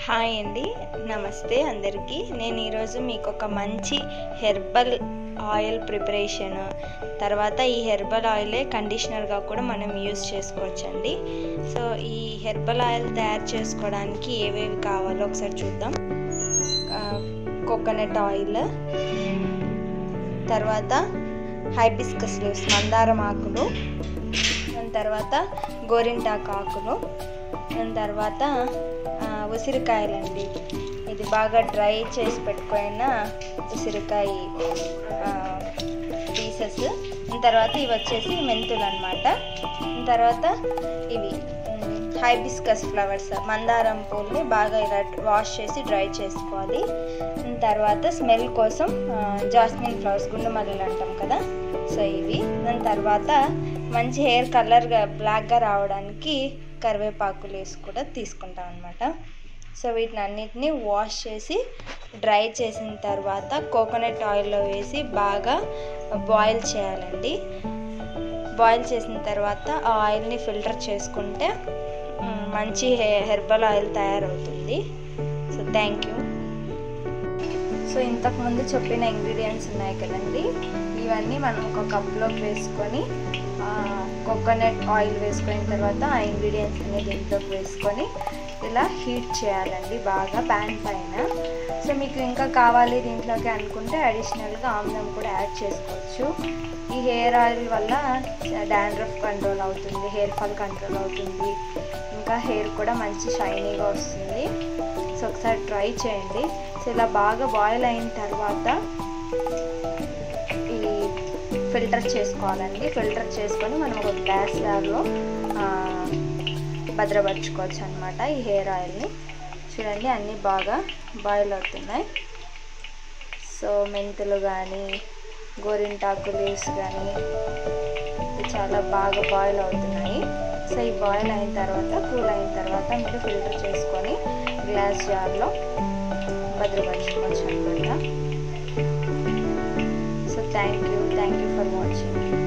Hi అండి, నమస్తే అందరికీ. నేను ఈరోజు మీకు ఒక మంచి హెర్బల్ ఆయిల్ ప్రిపరేషన్, తర్వాత ఈ హెర్బల్ ఆయిలే కండిషనర్గా కూడా మనం యూజ్ చేసుకోవచ్చండి. సో ఈ హెర్బల్ ఆయిల్ తయారు చేసుకోవడానికి ఏవేవి కావాలో ఒకసారి చూద్దాం. కోకోనట్ ఆయిల్, తర్వాత హైబిస్కస్ లీవ్స్ మందారం ఆకులు, దాని తర్వాత గోరింటాకు ఆకులు, దాని తర్వాత ఉసిరికాయలండి. ఇది బాగా డ్రై చేసి పెట్టుకున్న ఉసిరికాయ పీసెస్. తర్వాత ఇవి వచ్చేసి మెంతులు అన్నమాట. తర్వాత ఇవి హైబిస్కస్ ఫ్లవర్స్, మందారం పూలని బాగా ఇలా వాష్ చేసి డ్రై చేసుకోవాలి. తర్వాత స్మెల్ కోసం జాస్మిన్ ఫ్లవర్స్, గుండు మల్లెలు అంటాం కదా, సో ఇవి. దాని తర్వాత మంచి హెయిర్ కలర్గా బ్లాక్గా రావడానికి కరివేపాకు లీవ్స్ కూడా తీసుకుంటాం అన్నమాట. సో వీటిని అన్నిటిని వాష్ చేసి డ్రై చేసిన తర్వాత కోకోనట్ ఆయిల్లో వేసి బాగా బాయిల్ చేయాలండి. బాయిల్ చేసిన తర్వాత ఆ ఆయిల్ని ఫిల్టర్ చేసుకుంటే మంచి హెర్బల్ ఆయిల్ తయారవుతుంది. So thank you. సో ఇంతకుముందు చెప్పిన ఇంగ్రీడియంట్స్ ఉన్నాయి కదండి, ఇవన్నీ మనం ఒక కప్లోకి వేసుకొని కోకోనట్ ఆయిల్ వేసుకున్న తర్వాత ఆ ఇంగ్రీడియంట్స్ అన్ని దీంట్లోకి వేసుకొని ఇలా హీట్ చేయాలండి బాగా ప్యాన్ పైన. సో మీకు ఇంకా కావాలి దీంట్లోకి అనుకుంటే అడిషనల్గా ఆమ్లం కూడా యాడ్ చేసుకోవచ్చు. ఈ హెయిర్ ఆయిల్ వల్ల డాండ్రఫ్ కంట్రోల్ అవుతుంది, హెయిర్ ఫాల్ కంట్రోల్ అవుతుంది, ఇంకా హెయిర్ కూడా మంచి షైనీగా వస్తుంది. సో ఒకసారి ట్రై చేయండి. సో ఇలా బాగా బాయిల్ అయిన తర్వాత ఈ ఫిల్టర్ చేసుకోవాలండి. ఫిల్టర్ చేసుకొని మనం ఒక గ్లాస్ జార్లో భద్రపరచుకోవచ్చు అనమాట ఈ హెయిర్ ఆయిల్ని. చూడండి అన్నీ బాగా బాయిల్ అవుతున్నాయి. సో మెంతులు కానీ గోరింటాకు లీవ్స్ కానీ చాలా బాగా బాయిల్ అవుతున్నాయి. సో ఈ బాయిల్ అయిన తర్వాత కూల్ అయిన తర్వాత మీరు ఫిల్టర్ చేసుకొని గ్లాస్ జార్లో భద్రపరచుకోవచ్చు అనమాట. So thank you for watching.